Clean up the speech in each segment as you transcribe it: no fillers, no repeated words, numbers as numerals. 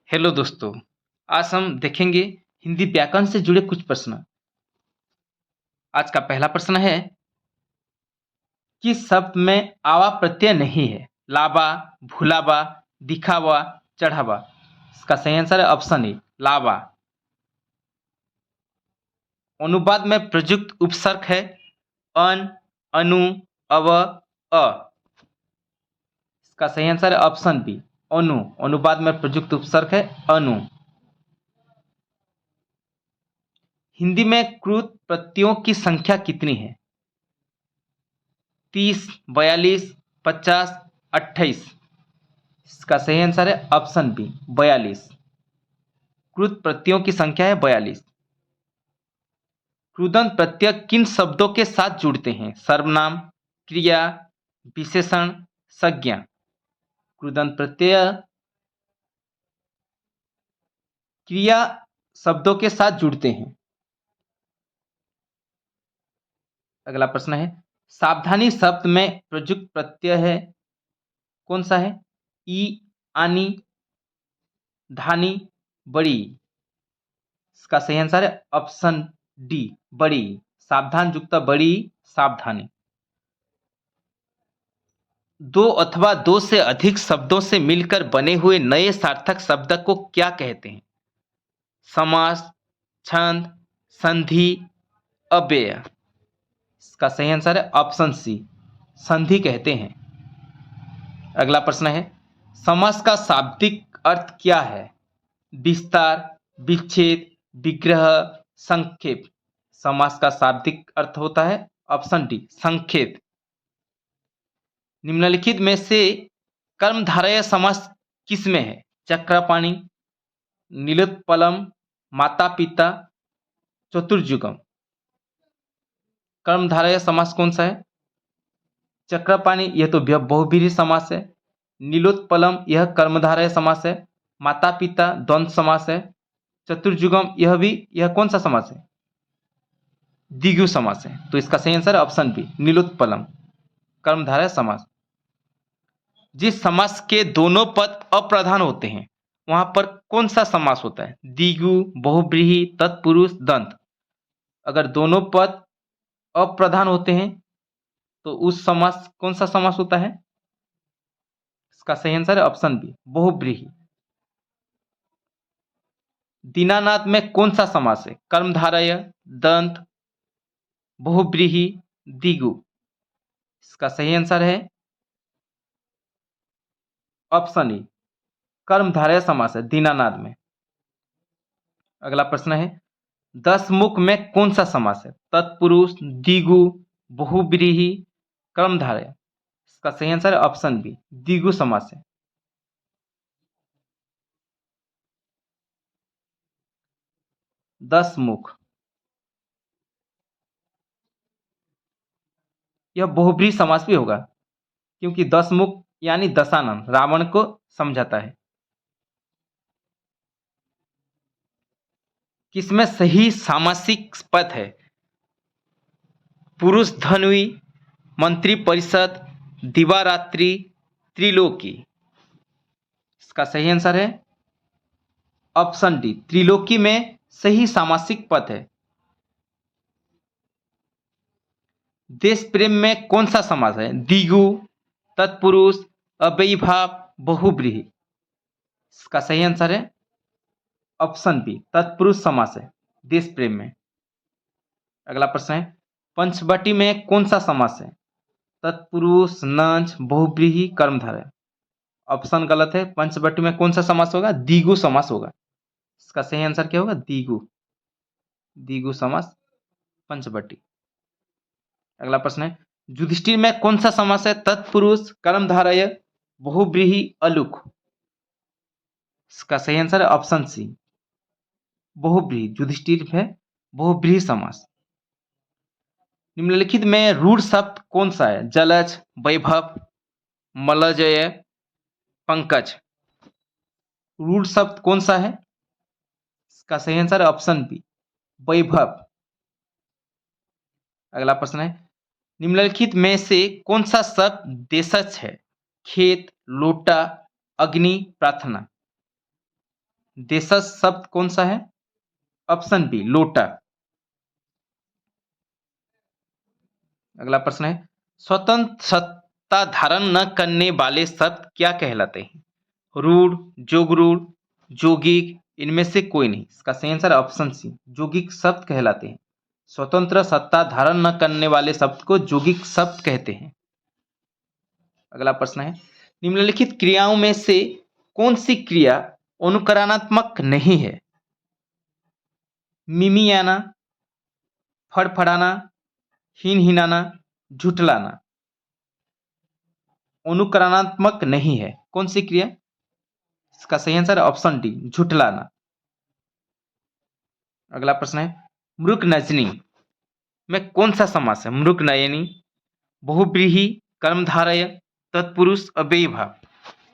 Hello दोस्तों, आज हम देखेंगे हिंदी व्याकरण से जुड़े कुछ प्रश्न। आज का पहला प्रश्न है, किस शब्द में आवा प्रत्यय नहीं है? लावा, भुलावा, दिखावा, चढ़ावा। इसका सही आंसर है ऑप्शन ए, लावा। अनुवाद में प्रयुक्त उपसर्ग है अन, अनु, अव, अ। इसका सही आंसर है ऑप्शन बी, अनु। अनुवाद में प्रयुक्त उपसर्ग है अनु। हिंदी में कृत प्रत्ययों की संख्या कितनी है? 30, 42, 50, 28। इसका सही आंसर है ऑप्शन बी, 42। कृत प्रत्ययों की संख्या है 42। कृदंत प्रत्यय किन शब्दों के साथ जुड़ते हैं? सर्वनाम, क्रिया, विशेषण, संज्ञा। कृदंत प्रत्यय क्रिया शब्दों के साथ जुड़ते हैं। अगला प्रश्न है, सावधानी शब्द में प्रयुक्त प्रत्यय है कौन सा है? ई, आनी, धानी, बड़ी। इसका सही आंसर है ऑप्शन डी, बड़ी। सावधान युक्त बड़ी, सावधानी। दो अथवा दो से अधिक शब्दों से मिलकर बने हुए नए सार्थक शब्द को क्या कहते हैं? समास, छंद, संधि, अव्यय। इसका सही आंसर है ऑप्शन सी, संधि कहते हैं। अगला प्रश्न है, समास का शाब्दिक अर्थ क्या है? विस्तार, विच्छेद, विग्रह, संक्षेप। समास का शाब्दिक अर्थ होता है ऑप्शन डी, संक्षेप। निम्नलिखित में से कर्मधारय समास किसमें है? चक्रपाणि, नीलोत्पलम, माता पिता, चतुर्युगम। कर्मधारय समास कौन सा है? चक्रपाणि यह तो बहुव्रीहि समास है। नीलोत्पलम यह कर्मधारय समास है। माता पिता द्वंद्व समास है। चतुर्युगम यह कौन सा समास है? द्विगु समास है। तो इसका सही आंसर है ऑप्शन बी, नीलोत्पलम, कर्मधारय समास। जिस समास के दोनों पद अप्रधान होते हैं वहां पर कौन सा समास होता है? द्विगु, बहुव्रीहि, तत्पुरुष, दंत। अगर दोनों पद अप्रधान होते हैं तो उस समास कौन सा समास होता है? इसका सही आंसर है ऑप्शन बी, बहुव्रीहि। दीनानाथ में कौन सा समास है? कर्मधारय, दंत, बहुव्रीहि, द्विगु। इसका सही आंसर है ऑप्शन ई, कर्मधारय समास है दीनानाथ में। अगला प्रश्न है, दसमुख में कौन सा समास है? तत्पुरुष, द्विगु, बहुव्रीहि, कर्मधारय। इसका सही आंसर है ऑप्शन बी, द्विगु समास है। दसमुख यह बहुव्रीहि समास भी होगा क्योंकि दसमुख यानी दशानन, रावण को समझाता है। किसमें सही सामासिक पद है? पुरुष धन्वी, मंत्री परिषद, दिवारात्रि, त्रिलोकी। इसका सही आंसर है ऑप्शन डी, त्रिलोकी में सही सामासिक पद है। देश प्रेम में कौन सा समास है? द्विगु, तत्पुरुष, अव्ययीभाव, बहुव्रीहि। इसका सही आंसर है ऑप्शन बी, तत्पुरुष समास है देश प्रेम में। अगला प्रश्न है, पंचवटी में कौन सा समास है? तत्पुरुष, नंच, बहुव्रीहि, कर्मधारय। ऑप्शन गलत है। पंचवटी में कौन सा समास होगा? द्विगु समास होगा। इसका सही आंसर क्या होगा? द्विगु, द्विगु समास पंचवटी। अगला प्रश्न है, युधिष्ठिर में कौन सा समास है? तत्पुरुष, कर्मधारय, बहुव्रीहि, अलुक। इसका सही आंसर है ऑप्शन सी, बहुव्रीहि। युधिष्ठिर है बहुव्रीहि समास। निम्नलिखित में रूढ़ शब्द कौन सा है? जलज, वैभव, मलजय, पंकज। रूढ़ शब्द कौन सा है? इसका सही आंसर है ऑप्शन बी, वैभव। अगला प्रश्न है, निम्नलिखित में से कौन सा शब्द देशज है? खेत, लोटा, अग्नि, प्रार्थना। देशज शब्द कौन सा है? ऑप्शन बी लोटा। अगला प्रश्न है, स्वतंत्र सत्ता धारण न करने वाले शब्द क्या कहलाते हैं? रूढ़, जोगरूढ़, जोगिक, इनमें से कोई नहीं। इसका सही आंसर ऑप्शन सी जोगिक शब्द कहलाते हैं। स्वतंत्र सत्ता धारण न करने वाले शब्द को जोगिक शब्द कहते हैं। अगला प्रश्न है, निम्नलिखित क्रियाओं में से कौन सी क्रिया अनुकरणात्मक नहीं है? मिमियाना, फड़फड़ाना, हिनहिनाना, झुठलाना। अनुकरणात्मक नहीं है, कौन सी क्रिया? इसका सही आंसर ऑप्शन डी झुठलाना। अगला प्रश्न है, मृग नजनी में कौन सा समास है? मृग नयनी, बहुव्रीहि, कर्मधारय, तत्पुरुष, अव्ययीभाव।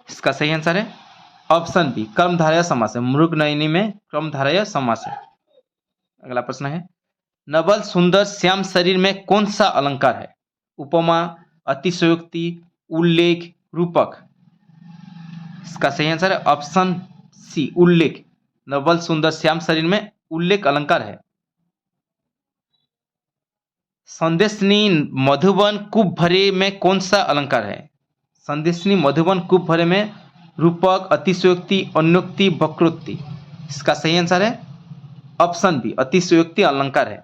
इसका सही आंसर है ऑप्शन बी कर्मधारय समास है। मृग नयनी में कर्मधारय समास है। अगला प्रश्न है, नवल सुंदर श्याम शरीर में कौन सा अलंकार है? उपमा, अतिशयोक्ति, उल्लेख, रूपक। इसका सही आंसर है ऑप्शन सी उल्लेख। नवल सुंदर श्याम शरीर में उल्लेख अलंकार है। संदेशनी मधुबन कूप भरे में कौन सा अलंकार है? संदेशनी मधुबन कूप भरे में रूपक, अतिशयोक्ति, अन्योक्ति, वक्रोक्ति। इसका सही आंसर है ऑप्शन बी अतिशयोक्ति अलंकार है।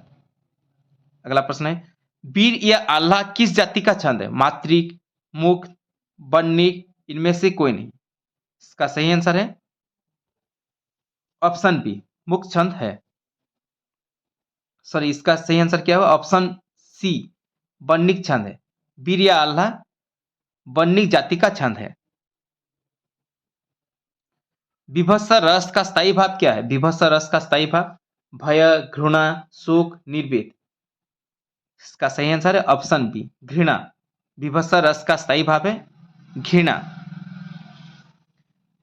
अगला प्रश्न है, वीर या आल्हा किस जाति का छंद है? मात्रिक, मुक्त, वर्णिक, इनमें से कोई नहीं। इसका सही आंसर है ऑप्शन बी मुक्त छंद है। सॉरी, इसका सही आंसर क्या होगा? ऑप्शन सी वर्णिक छंद है। वीर या आल्हा वर्णिक जाति का छंद है। विभत्स रस का स्थायी भाव क्या है? विभत्स रस का स्थायी भाव भय, घृणा, शोक, निर्वेद। इसका सही आंसर है ऑप्शन बी घृणा। विभत्स रस का स्थायी भाव है घृणा।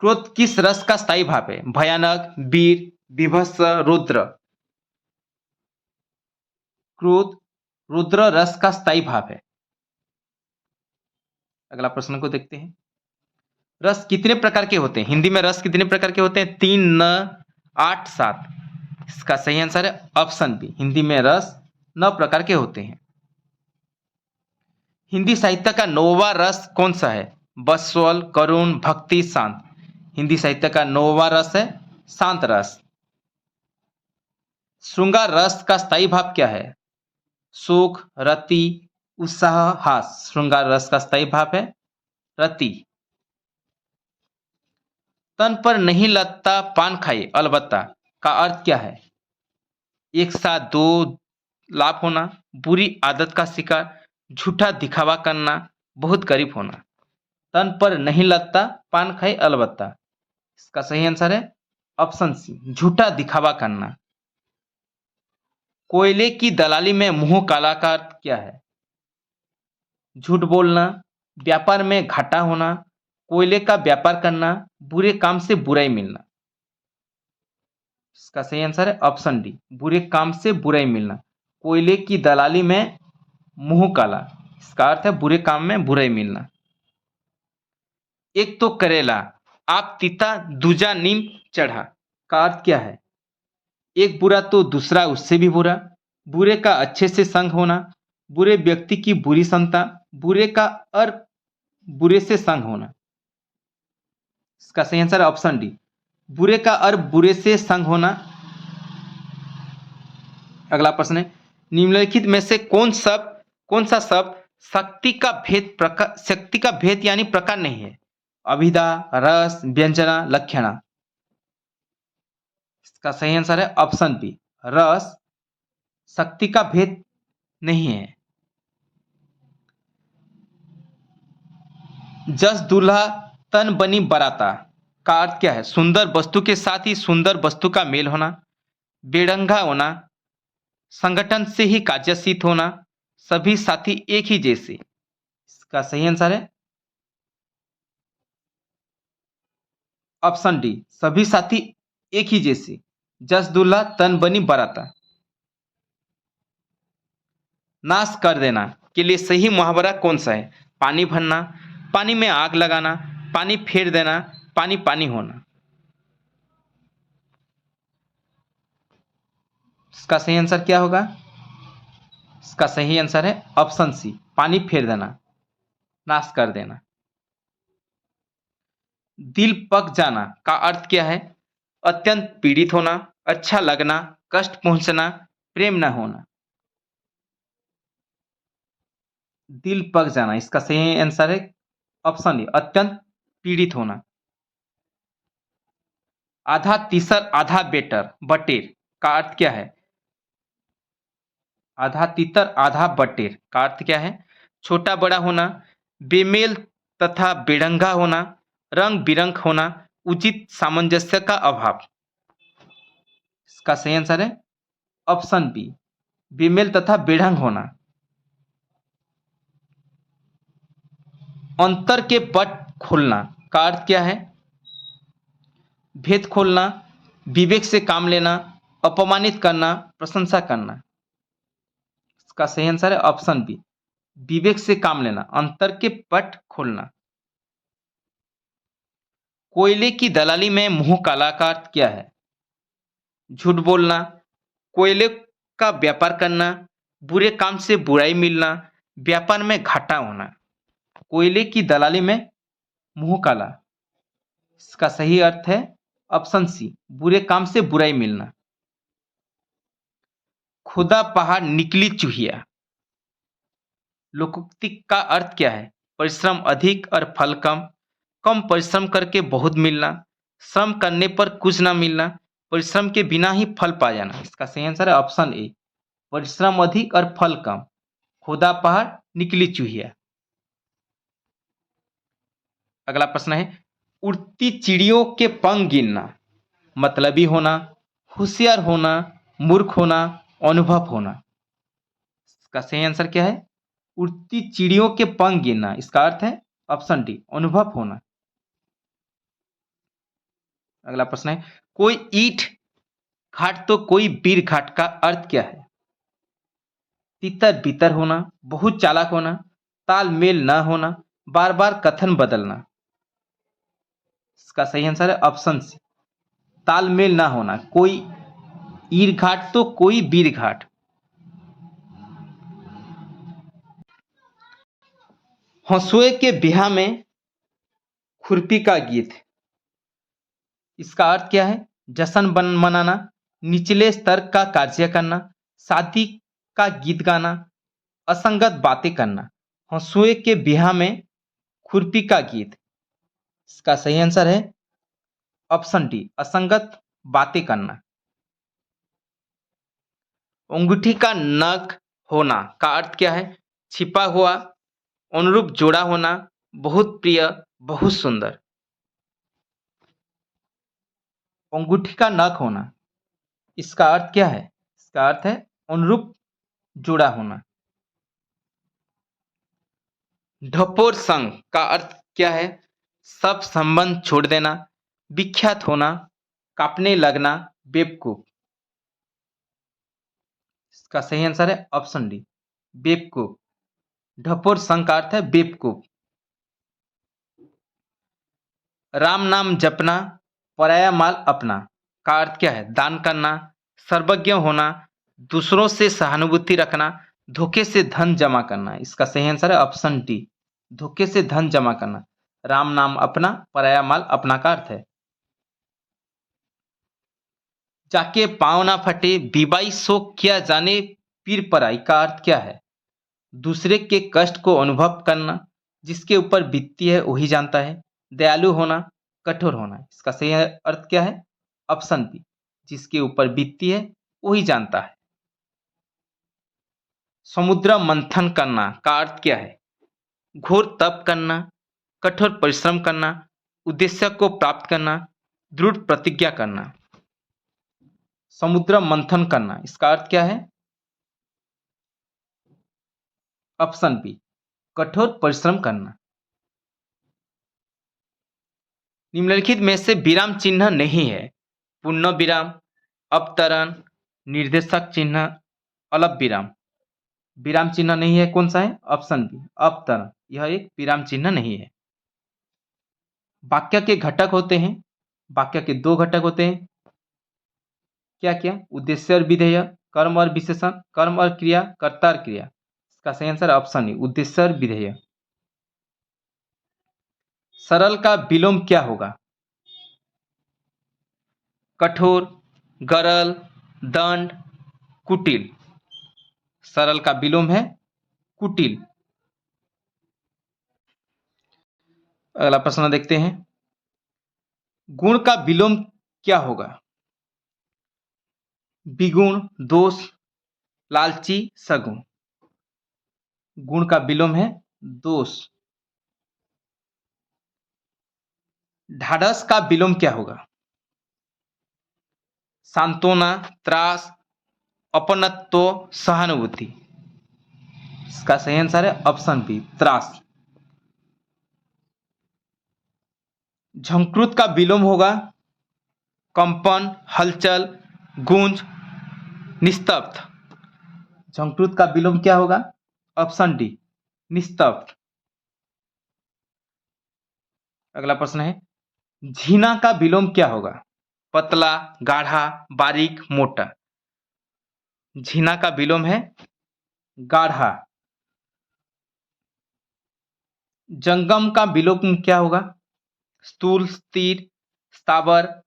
क्रोध किस रस का स्थायी भाव है? भयानक, वीर, विभत्स, रुद्र। क्रोध रुद्र रस का स्थायी भाव है। अगला प्रश्न को देखते हैं, रस कितने प्रकार के होते हैं? हिंदी में रस कितने प्रकार के होते हैं? 3, 9, 8, 7। इसका सही आंसर है ऑप्शन बी हिंदी में रस 9 प्रकार के होते हैं। हिंदी साहित्य का 9वां रस कौन सा है? बसवल, करुण, भक्ति, शांत। हिंदी साहित्य का 9वां रस है शांत रस। श्रृंगार रस का स्थायी भाव क्या है? सुख, रति, उत्साह, हास। श्रृंगार रस का स्थायी भाव है रति। तन पर नहीं लगता पान खाए अलबत्ता का अर्थ क्या है? एक साथ दो लाभ होना, बुरी आदत का शिकार, झूठा दिखावा करना, बहुत गरीब होना। तन पर नहीं लगता पान खाए अलबत्ता। इसका सही आंसर है ऑप्शन सी झूठा दिखावा करना। कोयले की दलाली में मुंह काला का अर्थ क्या है? झूठ बोलना, व्यापार में घाटा होना, कोयले का व्यापार करना, बुरे काम से बुराई मिलना। इसका सही आंसर है ऑप्शन डी बुरे काम से बुराई मिलना। कोयले की दलाली में मुंह काला, इसका अर्थ है बुरे काम में बुराई मिलना। एक तो करेला आप तीता दूजा नीम चढ़ा का अर्थ क्या है? एक बुरा तो दूसरा उससे भी बुरा, बुरे का अच्छे से संग होना, बुरे व्यक्ति की बुरी संता, बुरे का और बुरे से संग होना। इसका सही आंसर है ऑप्शन डी बुरे का और बुरे से संग होना। अगला प्रश्न है, निम्नलिखित में से कौन सा शब्द शक्ति का भेद यानी प्रकार नहीं है? अभिधा, रस, व्यंजना, लक्षणा। इसका सही आंसर है ऑप्शन बी रस शक्ति का भेद नहीं है। जस दूल्हा तन बनी बराता का अर्थ क्या है? सुंदर वस्तु के साथ ही सुंदर वस्तु का मेल होना, बेढंगा होना, संगठन से ही कार्यसित होना, सभी साथी एक ही जैसे। इसका सही आंसर है ऑप्शन डी सभी साथी एक ही जैसे। जस दूल्हा तन बनी बराता। नाश कर देना के लिए सही मुहावरा कौन सा है? पानी भरना, पानी में आग लगाना, पानी फेर देना, पानी पानी होना। इसका सही आंसर क्या होगा? इसका सही आंसर है ऑप्शन सी, पानी फेर देना, नाश कर देना। दिल पक जाना का अर्थ क्या है? अत्यंत पीड़ित होना, अच्छा लगना, कष्ट पहुंचना, प्रेम न होना। दिल पक जाना, इसका सही आंसर है ऑप्शन ए, अत्यंत पीड़ित होना। आधा तीसर आधा बेटर बटेर का अर्थ क्या है? आधा तीतर आधा बटेर का अर्थ क्या है? छोटा बड़ा होना, बेमेल तथा बेढंगा होना, रंग बिरंग होना, उचित सामंजस्य का अभाव। इसका सही आंसर है ऑप्शन बी, बेमेल तथा बेढंग होना। अंतर के पट खोलना का अर्थ क्या है? भेद खोलना, विवेक से काम लेना, अपमानित करना, प्रशंसा करना। इसका सही आंसर है ऑप्शन बी, विवेक से काम लेना, अंतर के पट खोलना। कोयले की दलाली में मुंह काला का अर्थ क्या है? झूठ बोलना, कोयले का व्यापार करना, बुरे काम से बुराई मिलना, व्यापार में घाटा होना। कोयले की दलाली में मुंह काला, इसका सही अर्थ है ऑप्शन सी, बुरे काम से बुराई मिलना। खुदा पहाड़ निकली चूहिया, लोकोक्ति का अर्थ क्या है? परिश्रम अधिक और फल कम, कम परिश्रम करके बहुत मिलना, श्रम करने पर कुछ ना मिलना, परिश्रम के बिना ही फल पा जाना। इसका सही आंसर है ऑप्शन ए, परिश्रम अधिक और फल कम, खुदा पहाड़ निकली चूहिया। अगला प्रश्न है, उड़ती चिड़ियों के पंख गिनना, मतलबी होना, होशियार होना, मूर्ख होना, अनुभव होना। इसका सही आंसर क्या है? उड़ती चिड़ियों के पंख गिनना, इसका अर्थ है ऑप्शन डी, अनुभव होना। अगला प्रश्न है, कोई ईट घाट तो कोई बीर घाट का अर्थ क्या है? तितर बितर होना, बहुत चालाक होना, तालमेल न होना, बार बार कथन बदलना। इसका सही आंसर है ऑप्शन सी, तालमेल ना होना, कोई ईर घाट तो कोई बीर घाट। हंसुए के बिहा में खुरपी का गीत, इसका अर्थ क्या है? जश्न मनाना, निचले स्तर का कार्य करना, शादी का गीत गाना, असंगत बातें करना। हंसुए के बिहा में खुरपी का गीत, इसका सही आंसर है ऑप्शन डी, असंगत बातें करना। अंगूठी का नग होना का अर्थ क्या है? छिपा हुआ, अनुरूप जोड़ा होना, बहुत प्रिय, बहुत सुंदर। अंगूठी का नग होना, इसका अर्थ क्या है? इसका अर्थ है अनुरूप जुड़ा होना। ढपोर संग का अर्थ क्या है? सब संबंध छोड़ देना, विख्यात होना, कांपने लगना, बेवकूफ। इसका सही आंसर है ऑप्शन डी, बेवकूफ। ढपोर संग का अर्थ है बेवकूफ। राम नाम जपना, पराया माल अपना का अर्थ क्या है? दान करना, सर्वज्ञ होना, दूसरों से सहानुभूति रखना, धोखे से धन जमा करना। इसका सही आंसर है ऑप्शन डी, धोखे से धन जमा करना। राम नाम अपना, पराया माल अपना का अर्थ है। जाके पांव ना फटे, बीबाई सो किया जाने पीर पराई का अर्थ क्या है? दूसरे के कष्ट को अनुभव करना, जिसके ऊपर बीतती है वही जानता है, दयालु होना, कठोर होना। इसका सही अर्थ क्या है? ऑप्शन बी, जिसके ऊपर बीतती है वही जानता है। समुद्र मंथन करना का अर्थ क्या है? घोर तप करना, कठोर परिश्रम करना, उद्देश्य को प्राप्त करना, दृढ़ प्रतिज्ञा करना। समुद्र मंथन करना, इसका अर्थ क्या है? ऑप्शन बी, कठोर परिश्रम करना। निम्नलिखित में से विराम चिन्ह नहीं है? पूर्ण विराम, अपतरण, निर्देशक चिन्ह, अलप विराम। विराम चिन्ह नहीं है, कौन सा है? ऑप्शन बी, अपतरण। यह एक विराम चिन्ह नहीं है। वाक्य के घटक होते हैं, वाक्य के दो घटक होते हैं, क्या क्या? उद्देश्य और विधेय। कर्म और विशेषण, कर्म और क्रिया, कर्ता और क्रिया। इसका सही आंसर ऑप्शन ए उद्देश्य और विधेय। सरल का विलोम क्या होगा? कठोर, गरल, दंड, कुटिल। सरल का विलोम है कुटिल। अगला प्रश्न देखते हैं। गुण का विलोम क्या होगा? विगुण, दोष, लालची, सगुण। गुण का विलोम है दोष। ढाढ़स का विलोम क्या होगा? सांत्वना, त्रास, अपनत्व, सहानुभूति। इसका सही आंसर है ऑप्शन बी त्रास। झंकृत का विलोम होगा कंपन, हलचल, गूंज, निस्तब्ध। झंकृत का विलोम क्या होगा? ऑप्शन डी निस्तब्ध। अगला प्रश्न है झीना का विलोम क्या होगा? पतला, गाढ़ा, बारीक, मोटा। झीना का विलोम है गाढ़ा। जंगम का विलोम क्या होगा? स्थूल, स्थिर, स्थावर,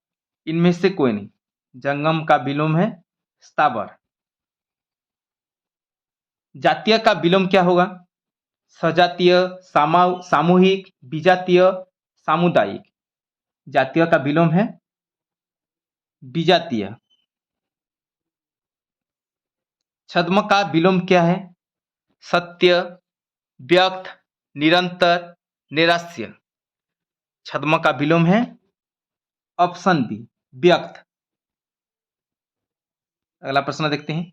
इनमें से कोई नहीं। जंगम का विलोम है स्थावर। जातीय का विलोम क्या होगा? सजातीय, सामूहिक, विजातीय, सामुदायिक। जातीय का विलोम है विजातीय। छद्म का विलोम क्या है? सत्य, व्यक्त, निरंतर, निराश्य। छद्म का विलोम है ऑप्शन बी व्यक्त। अगला प्रश्न देखते हैं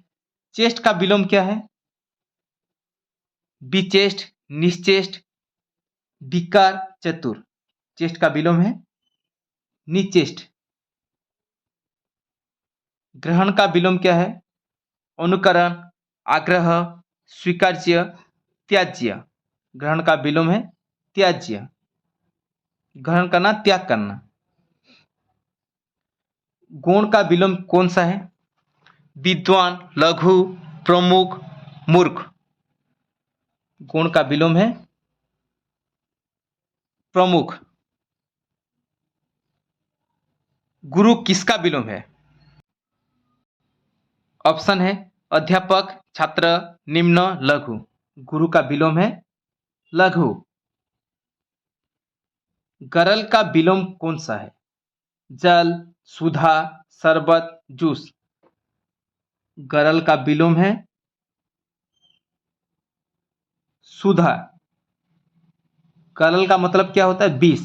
चेष्ट का विलोम क्या है? विचेष्ट, निश्चेष्ट, विकार, चतुर। चेष्ट का विलोम है निचेष्ट। ग्रहण का विलोम क्या है? अनुकरण, आग्रह, स्वीकार्य, त्याज्य। ग्रहण का विलोम है त्याज्य। ग्रहण करना, त्याग करना। गुण का विलोम कौन सा है? विद्वान, लघु, प्रमुख, मूर्ख। गुण का विलोम है प्रमुख। गुरु किसका विलोम है? ऑप्शन है अध्यापक, छात्र, निम्न, लघु। गुरु का विलोम है लघु। गरल का विलोम कौन सा है? जल, सुधा, शरबत, जूस। गरल का विलोम है सुधा। गरल का मतलब क्या होता है? विष।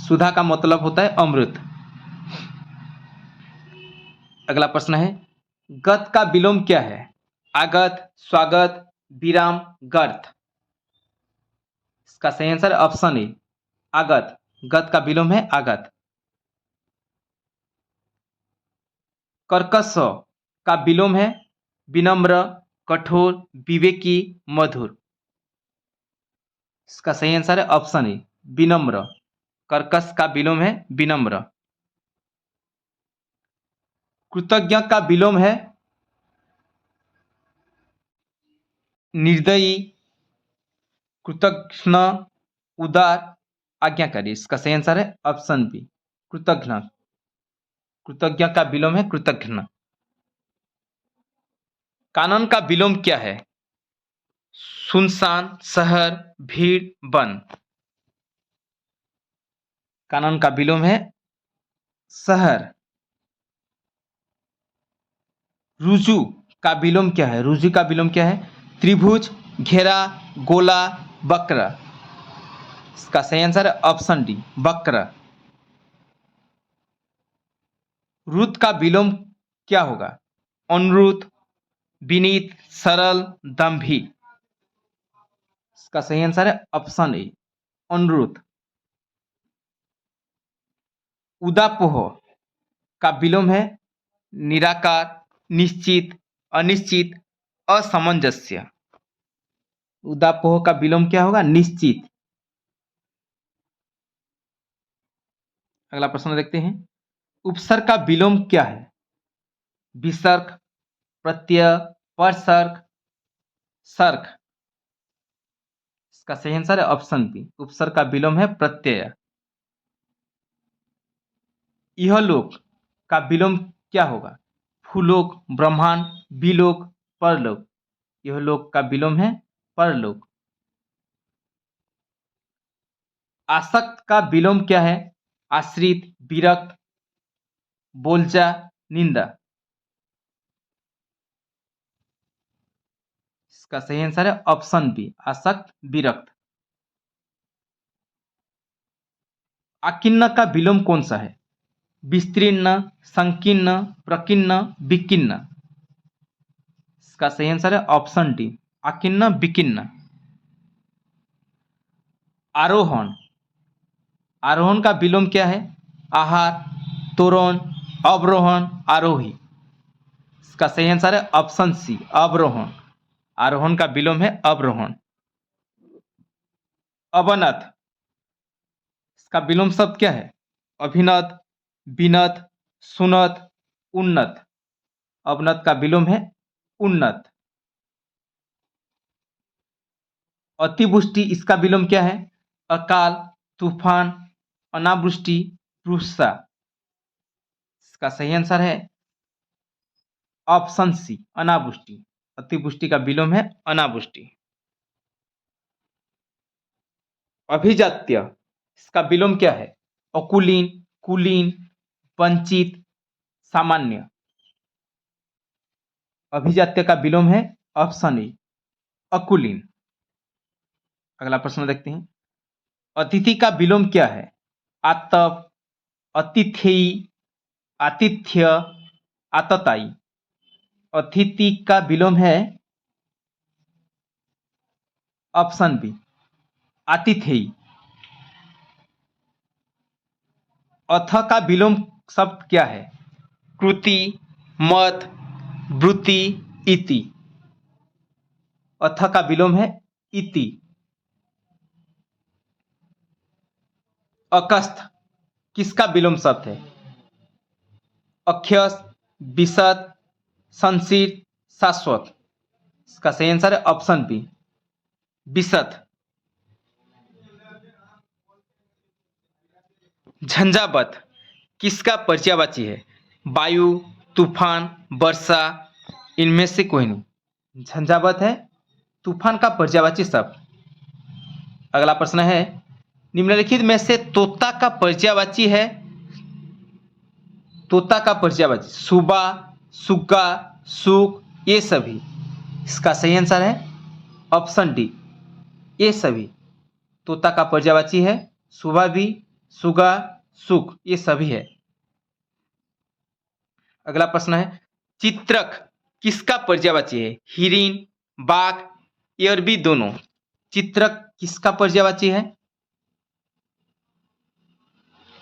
सुधा का मतलब होता है अमृत। अगला प्रश्न है गत का विलोम क्या है? आगत, स्वागत, विराम, गर्त। इसका सही आंसर ऑप्शन ए आगत। गत का विलोम है आगत। कर्कश का विलोम है विनम्र, कठोर, विवेकी, मधुर। इसका सही आंसर है ऑप्शन ए विनम्र। कर्कश का विलोम है विनम्र। कृतज्ञ का विलोम है निर्दयी, कृतघ्न, उदार, आज्ञाकारी। इसका सही आंसर है ऑप्शन बी कृतघ्न। कृतज्ञ का विलोम है कृतघ्न। कानन का विलोम क्या है? सुनसान, शहर, भीड़, वन। कानन का विलोम है शहर। रुजु का विलोम क्या है? रुजु का विलोम क्या है? त्रिभुज, घेरा, गोला, वक्र। इसका सही आंसर है ऑप्शन डी वक्र। रुत का विलोम क्या होगा? अनुरुत, विनीत, सरल, दंभी। इसका सही आंसर है ऑप्शन ए अनुरुत। उदापोह का विलोम है निराकार, निश्चित, अनिश्चित, असमंजस्य। उदापोह का विलोम क्या होगा? निश्चित। अगला प्रश्न देखते हैं उपसर्ग का विलोम क्या है? विसर्ग, प्रत्यय, परसर्ग, सर्ग। इसका सही आंसर है ऑप्शन बी, उपसर्ग का विलोम है प्रत्यय। इहलोक का विलोम क्या होगा? भूलोक, ब्रह्मांड, विलोक, परलोक। इहलोक का विलोम है परलोक। आसक्त का विलोम क्या है? आश्रित, विरक्त, बोलजा, निंदा। इसका सही आंसर है ऑप्शन बी, आसक्त, विरक्त। आकीर्ण का विलोम कौन सा है? विस्तीर्ण, संकीर्ण, प्रकीर्ण, विकीर्ण। इसका सही आंसर है ऑप्शन डी, आकीर्ण, विकीर्ण। आरोहण, आरोहण का विलोम क्या है? आहार, तोरण, अवरोहण, आरोही। इसका सही आंसर है ऑप्शन सी, अवरोहण। आरोहण का विलोम है अवरोहण। अवनत, इसका विलोम शब्द क्या है? अभिनत, विनत, सुनत, उन्नत। अवनत का विलोम है उन्नत। अतिवृष्टि, इसका विलोम क्या है? अकाल, तूफान, अनावृष्टि, रुष्षा। इसका सही आंसर है ऑप्शन सी, अनावृष्टि। अतिवृष्टि का विलोम है अनावृष्टि। अभिजात्य, इसका विलोम क्या है? अकुलीन, कुलीन, वंचित, सामान्य। अभिजात्य का विलोम है ऑप्शन ए, अकुलीन। अगला प्रश्न देखते हैं। अतिथि का विलोम क्या है? आतप, अतिथेयी, आतिथ्य, आतताई। अतिथि का विलोम है ऑप्शन बी, आतिथेयी। अथ का विलोम शब्द क्या है? कृति, मत, वृत्ति, इति। अथ का विलोम है इति। अकस्थ, किसका विलोम शब्द है? अक्षस, विशद, संसित, शाश्वत। इसका सही आंसर है ऑप्शन बी, विशद। झंझावत किसका पर्यायवाची है? वायु, तूफान, वर्षा, इनमें से कोई नहीं। झंझावत है तूफान का पर्यायवाची शब्द। अगला प्रश्न है, निम्नलिखित में से तोता का पर्यायवाची है? तोता का पर्यायवाची सुबह, सुग्गा, सुख, ये सभी। इसका सही आंसर है ऑप्शन डी, ये सभी। तोता का पर्यायवाची है सुबह भी, सुगा, सुख, ये सभी है। अगला प्रश्न है, चित्रक किसका पर्यायवाची है? हिरिन, बाघ, ये और भी दोनों। चित्रक किसका पर्यायवाची है?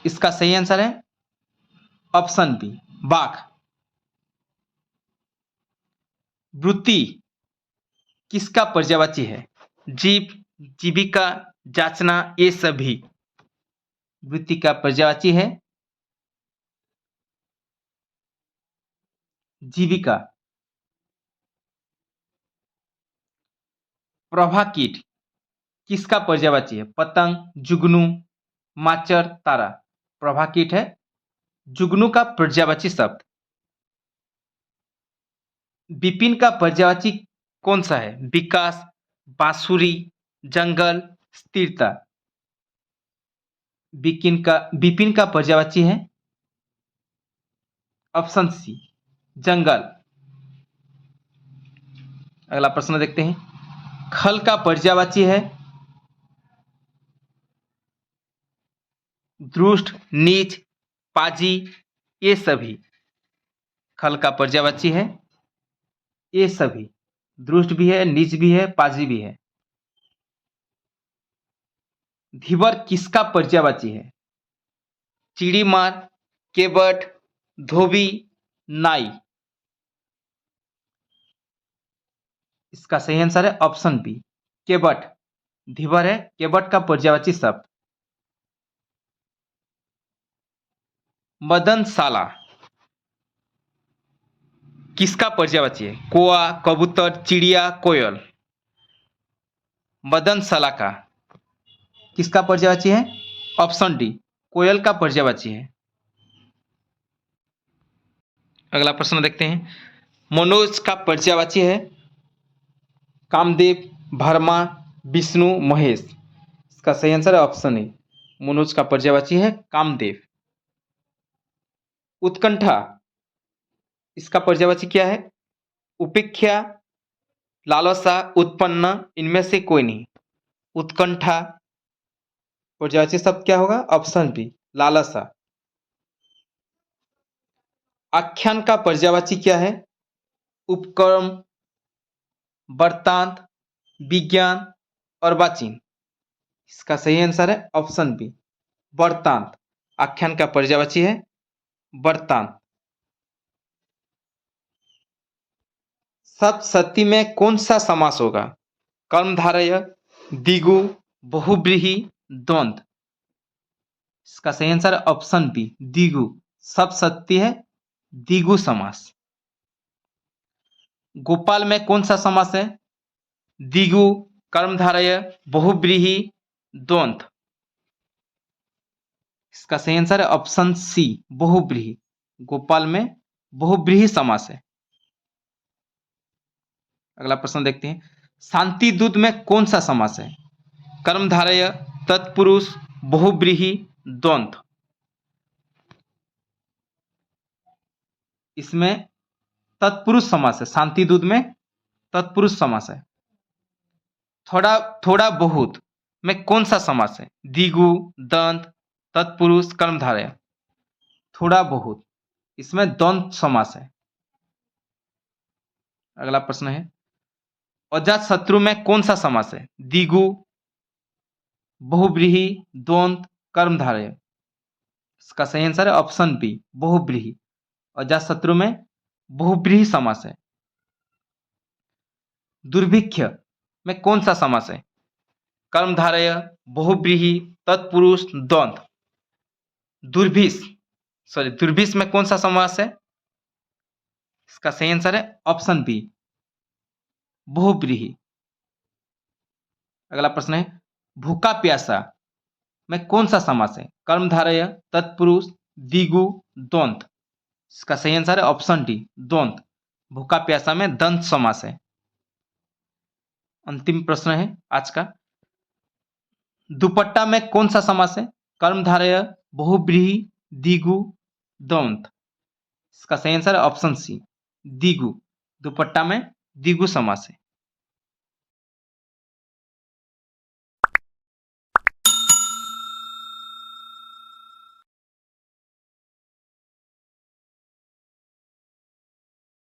इसका सही आंसर है ऑप्शन बी, बाघ। वृत्ति किसका पर्यायवाची है? जीव, जीविका, जांचना, ये सभी। वृत्ति का पर्यायवाची है जीविका। प्रभा कीट किसका पर्यायवाची है? पतंग, जुगनू, माचर, तारा। प्रभा कीट है जुगनू का पर्यायवाची शब्द। विपिन का पर्यायवाची कौन सा है? विकास, बांसुरी, जंगल, स्थिरता। विपिन का पर्यायवाची है ऑप्शन सी, जंगल। अगला प्रश्न देखते हैं। खल का पर्यायवाची है दृष्ट, नीच, पाजी, ये सभी। खल का पर्यायवाची है ये सभी। दृष्ट भी है, नीच भी है, पाजी भी है। धीवर किसका पर्यायवाची है? चिड़ीमार, केवट, धोबी, नाई। इसका सही आंसर है ऑप्शन बी, केवट। धीवर है केवट का पर्यायवाची शब्द। मदनशाला किसका पर्यायवाची है? कौआ, कबूतर, चिड़िया, कोयल। मदनशाला का किसका पर्यायवाची है? ऑप्शन डी, कोयल का पर्यायवाची है। अगला प्रश्न देखते हैं। मनोज का पर्यायवाची है कामदेव, भरमा, विष्णु, महेश। इसका सही आंसर है ऑप्शन ए, मनोज का पर्यायवाची है कामदेव। उत्कंठा, इसका पर्यायवाची क्या है? उपेक्षा, लालसा, उत्पन्न, इनमें से कोई नहीं। उत्कंठा पर्यायवाची शब्द क्या होगा? ऑप्शन बी, लालसा। आख्यान का पर्यायवाची क्या है? उपक्रम, वृत्तांत, विज्ञान, अर्वाचीन। इसका सही आंसर है ऑप्शन बी, वृत्तांत। आख्यान का पर्यायवाची है वृत्तांत। सप्तशती में कौन सा समास होगा? कर्मधारय, द्विगु, बहुव्रीहि, द्वंद्व। इसका सही आंसर है ऑप्शन बी, द्विगु। सप्तशती है द्विगु समास। गोपाल में कौन सा समास है? द्विगु, कर्मधारय, बहुव्रीहि, द्वंद्व। इसका सही आंसर है ऑप्शन सी, बहुव्रीहि। गोपाल में बहुव्रीहि समास है। अगला प्रश्न देखते हैं। शांति दूत में कौन सा समास है? कर्मधारय, तत्पुरुष, बहुव्रीहि, द्वंद्व। इसमें तत्पुरुष समास है। शांति दूत में तत्पुरुष समास है। थोड़ा थोड़ा बहुत में कौन सा समास है? द्विगु, दंत, तत्पुरुष, कर्मधारय। थोड़ा बहुत, इसमें द्वंद्व समास है। अगला प्रश्न है। अजात शत्रु में कौन सा समास है? द्विगु, बहुव्रीहि, द्वंद्व, कर्मधारय। इसका सही आंसर है ऑप्शन बी, बहुव्रीहि। अजात शत्रु में बहुव्रीहि समास है। दुर्भिक्ष में कौन सा समास है? कर्मधारय, बहुव्रीहि, तत्पुरुष, द्वंद्व। दुर्भिक्ष में कौन सा समास है? इसका सही आंसर है ऑप्शन बी, बहुव्रीहि। अगला प्रश्न है। भूखा प्यासा में कौन सा समास है? कर्मधारय, तत्पुरुष, द्विगु, द्वंद्व। इसका सही आंसर है ऑप्शन डी, द्वंद्व। भूखा प्यासा में दंत समास है। अंतिम प्रश्न है आज का। दुपट्टा में कौन सा समास है? कर्मधारय, बहुव्रीहि, द्विगु, द्वंद्व। इसका सही आंसर है ऑप्शन सी, द्विगु। दुपट्टा में द्विगु समास है।